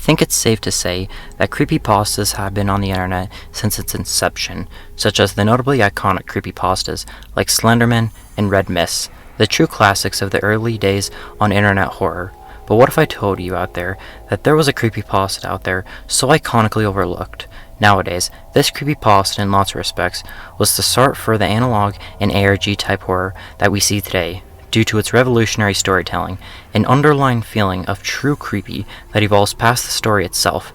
think it's safe to say that creepypastas have been on the internet since its inception, such as the notably iconic creepypastas like Slenderman and Red Mist, the true classics of the early days on internet horror. But what if I told you out there that there was a creepypasta out there so iconically overlooked? Nowadays, this creepypasta in lots of respects was the start for the analog and ARG type horror that we see today, due to its revolutionary storytelling, an underlying feeling of true creepy that evolves past the story itself.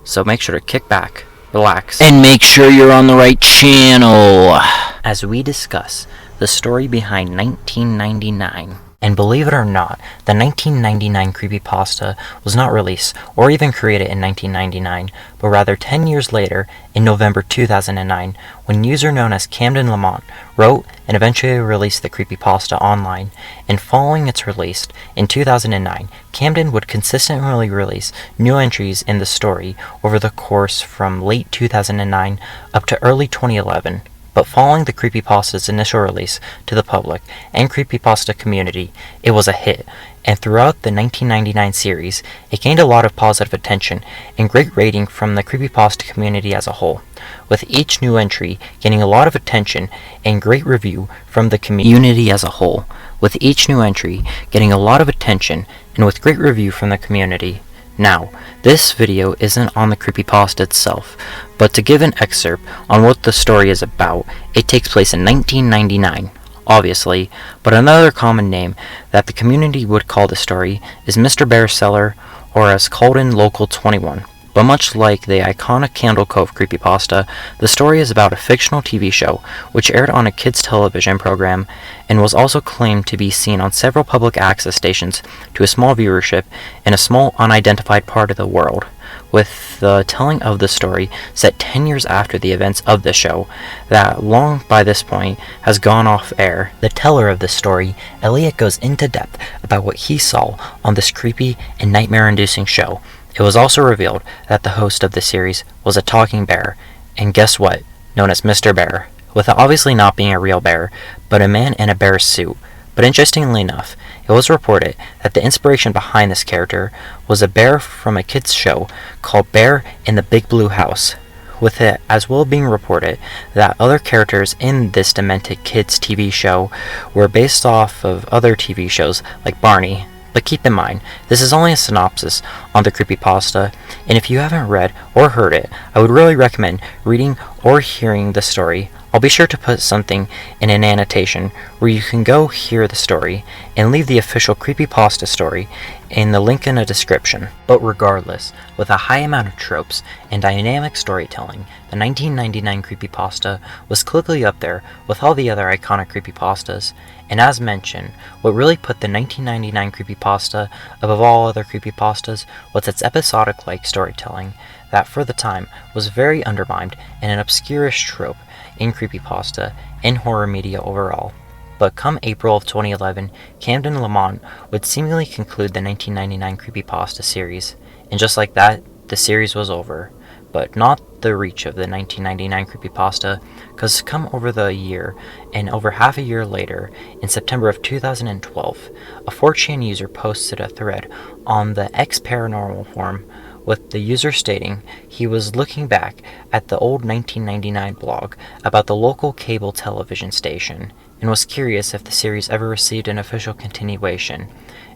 So make sure to kick back, relax, and make sure you're on the right channel as we discuss the story behind 1999. And believe it or not, the 1999 creepypasta was not released or even created in 1999, but rather 10 years later in November 2009, when user known as Camden Lamont wrote and eventually released the creepypasta online. And following its release in 2009, Camden would consistently release new entries in the story over the course from late 2009 up to early 2011. But following the creepypasta's initial release to the public and creepypasta community, it was a hit, and throughout the 1999 series, it gained a lot of positive attention and great rating from the creepypasta community as a whole, with each new entry gaining a lot of attention and great review from the community as a whole, with each new entry getting a lot of attention and with great review from the community. Now, this video isn't on the creepypasta itself, but to give an excerpt on what the story is about, it takes place in 1999, obviously, but another common name that the community would call the story is Mr. Bear Cellar, or as called in Local 21. But much like the iconic Candle Cove creepypasta, the story is about a fictional TV show which aired on a kids' television program and was also claimed to be seen on several public access stations to a small viewership in a small unidentified part of the world, with the telling of the story set 10 years after the events of the show that long by this point has gone off air. The teller of the story, Elliot, goes into depth about what he saw on this creepy and nightmare-inducing show. It was also revealed that the host of the series was a talking bear, and guess what? Known as Mr. Bear, with it obviously not being a real bear, but a man in a bear suit. But interestingly enough, it was reported that the inspiration behind this character was a bear from a kids' show called Bear in the Big Blue House, with it as well being reported that other characters in this demented kids' TV show were based off of other TV shows like Barney. But keep in mind, this is only a synopsis on the creepypasta, and if you haven't read or heard it, I would really recommend reading or hearing the story. I'll be sure to put something in an annotation where you can go hear the story and leave the official creepypasta story in the link in the description. But regardless, with a high amount of tropes and dynamic storytelling, the 1999 creepypasta was quickly up there with all the other iconic creepypastas. And as mentioned, what really put the 1999 creepypasta above all other creepypastas was its episodic-like storytelling that for the time was very undermined and an obscurish trope in creepypasta and horror media overall. But come April of 2011, Camden Lamont would seemingly conclude the 1999 creepypasta series, and just like that, the series was over. But not the reach of the 1999 creepypasta, because come over the year, and over half a year later, in September of 2012, a 4chan user posted a thread on the X Paranormal forum with the user stating he was looking back at the old 1999 blog about the local cable television station and was curious if the series ever received an official continuation.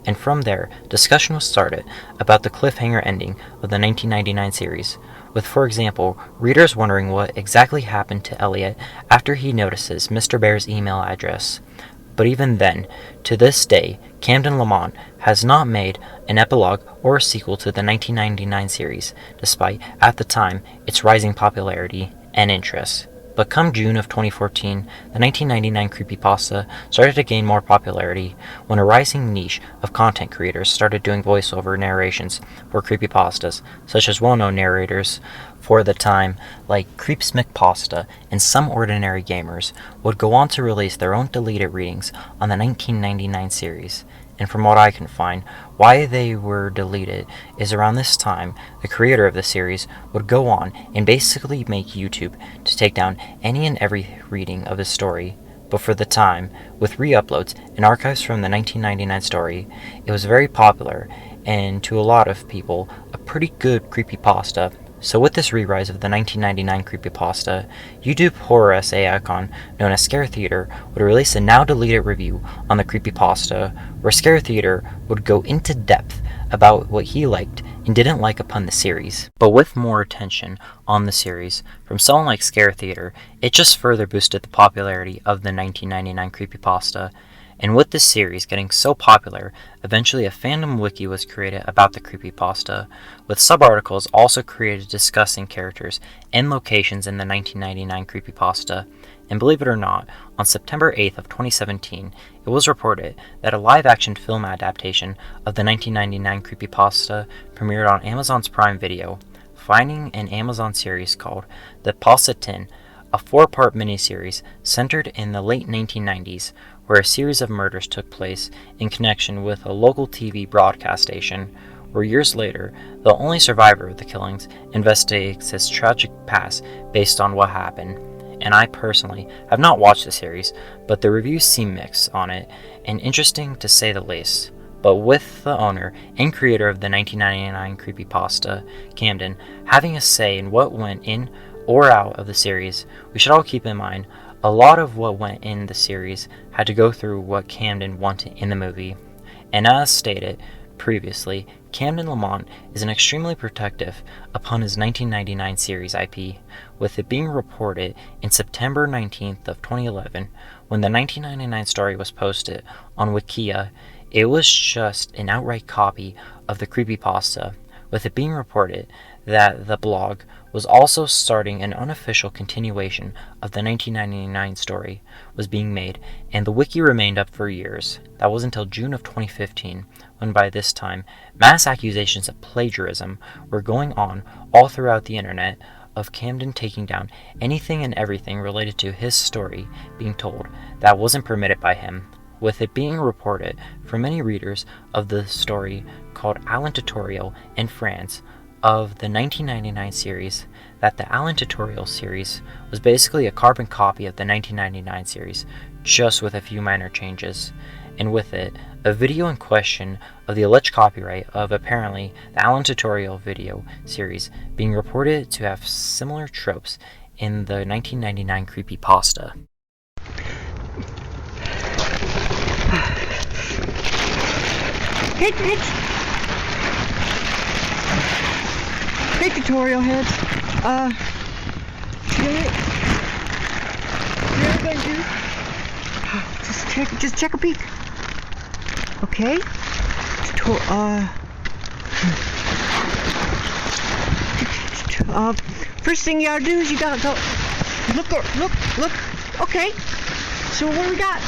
And from there, discussion was started about the cliffhanger ending of the 1999 series, with, for example, readers wondering what exactly happened to Elliot after he notices Mr. Bear's email address. But even then, to this day, Camden Lamont has not made an epilogue or a sequel to the 1999 series, despite, at the time, its rising popularity and interest. But come June of 2014, the 1999 creepypasta started to gain more popularity when a rising niche of content creators started doing voiceover narrations for creepypastas, such as well-known narrators for the time like Creepsmcpasta and Some Ordinary Gamers would go on to release their own deleted readings on the 1999 series. And from what I can find, why they were deleted is around this time, the creator of the series would go on and basically make YouTube to take down any and every reading of the story. But for the time, with re-uploads and archives from the 1999 story, it was very popular, and to a lot of people, a pretty good creepypasta. So with this re-rise of the 1999 creepypasta, YouTube horror essay icon known as Scare Theater would release a now-deleted review on the creepypasta, where Scare Theater would go into depth about what he liked and didn't like upon the series. But with more attention on the series from someone like Scare Theater, it just further boosted the popularity of the 1999 creepypasta. And with this series getting so popular, eventually a fandom wiki was created about the creepypasta, with subarticles also created discussing characters and locations in the 1999 creepypasta. And believe it or not, on September 8th of 2017, it was reported that a live-action film adaptation of the 1999 creepypasta premiered on Amazon's Prime Video, finding an Amazon series called The Pasta Tin, a 4-part miniseries centered in the late 1990s, where a series of murders took place in connection with a local TV broadcast station, where years later, the only survivor of the killings investigates his tragic past based on what happened. And I personally have not watched the series, but the reviews seem mixed on it, and interesting to say the least. But with the owner and creator of the 1999 creepypasta, Camden, having a say in what went in or out of the series, we should all keep in mind a lot of what went in the series had to go through what Camden wanted in the movie. And as stated previously, Camden Lamont is an extremely protective upon his 1999 series IP, with it being reported in September 19th of 2011 when the 1999 story was posted on Wikia. It was just an outright copy of the creepypasta, with it being reported that the blog was also starting an unofficial continuation of the 1999 story was being made, and the wiki remained up for years. That was until June of 2015, when by this time, mass accusations of plagiarism were going on all throughout the internet, of Camden taking down anything and everything related to his story being told that wasn't permitted by him, with it being reported from many readers of the story called Alan Tutorial in France of the 1999 series that the Alan Tutorial series was basically a carbon copy of the 1999 series, just with a few minor changes, and with it, a video in question of the alleged copyright of apparently the Alan Tutorial video series being reported to have similar tropes in the 1999 creepypasta. Hey, tutorial heads. Today, you're going to just check a peek. Okay. First thing you gotta do is you gotta go look. Okay. So what we got?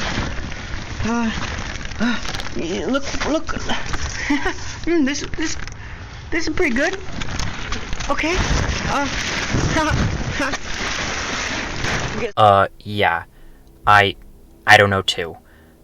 Look. This is pretty good. Okay. Yeah. I don't know too.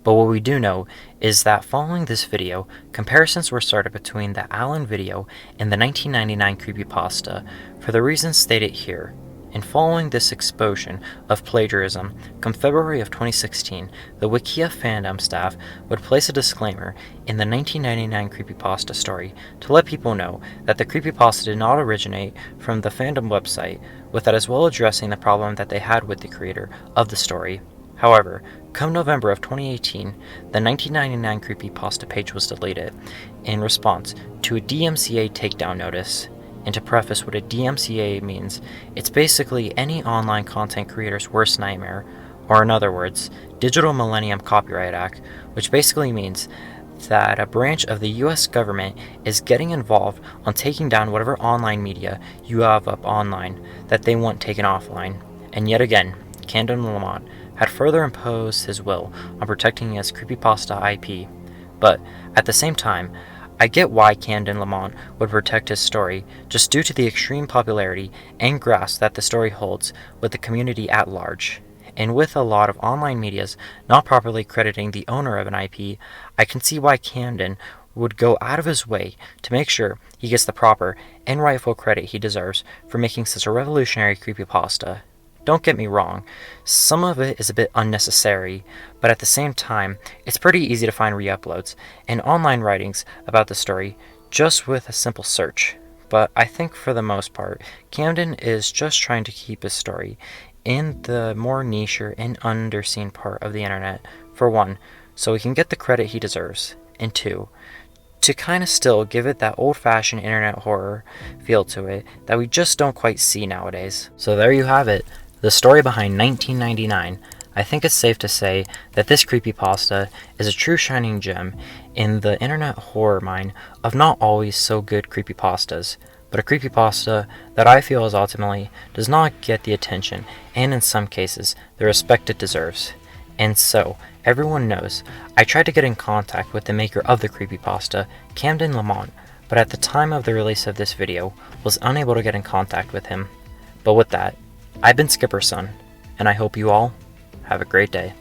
But what we do know is that following this video, comparisons were started between the Alan video and the 1999 creepypasta for the reasons stated here. And following this explosion of plagiarism, come February of 2016, the Wikia fandom staff would place a disclaimer in the 1999 creepypasta story to let people know that the creepypasta did not originate from the fandom website, with that as well addressing the problem that they had with the creator of the story. However, come November of 2018, the 1999 creepypasta page was deleted in response to a DMCA takedown notice. And to preface what a DMCA means, it's basically any online content creator's worst nightmare, or in other words, Digital Millennium Copyright Act, which basically means that a branch of the US government is getting involved on taking down whatever online media you have up online that they want taken offline. And yet again, Camden Lamont had further imposed his will on protecting his creepypasta IP. But at the same time, I get why Camden Lamont would protect his story, just due to the extreme popularity and grasp that the story holds with the community at large. And with a lot of online medias not properly crediting the owner of an IP, I can see why Camden would go out of his way to make sure he gets the proper and rightful credit he deserves for making such a revolutionary creepypasta. Don't get me wrong, some of it is a bit unnecessary, but at the same time, it's pretty easy to find re-uploads and online writings about the story just with a simple search. But I think for the most part, Camden is just trying to keep his story in the more niche and underseen part of the internet, for one, so he can get the credit he deserves, and two, to kind of still give it that old-fashioned internet horror feel to it that we just don't quite see nowadays. So there you have it, the story behind 1999. I think it's safe to say that this creepypasta is a true shining gem in the internet horror mine of not always so good creepypastas, but a creepypasta that I feel is ultimately does not get the attention and in some cases the respect it deserves. And so, everyone knows, I tried to get in contact with the maker of the creepypasta, Camden Lamont, but at the time of the release of this video, was unable to get in contact with him. But with that, I've been Skipper's Son, and I hope you all have a great day.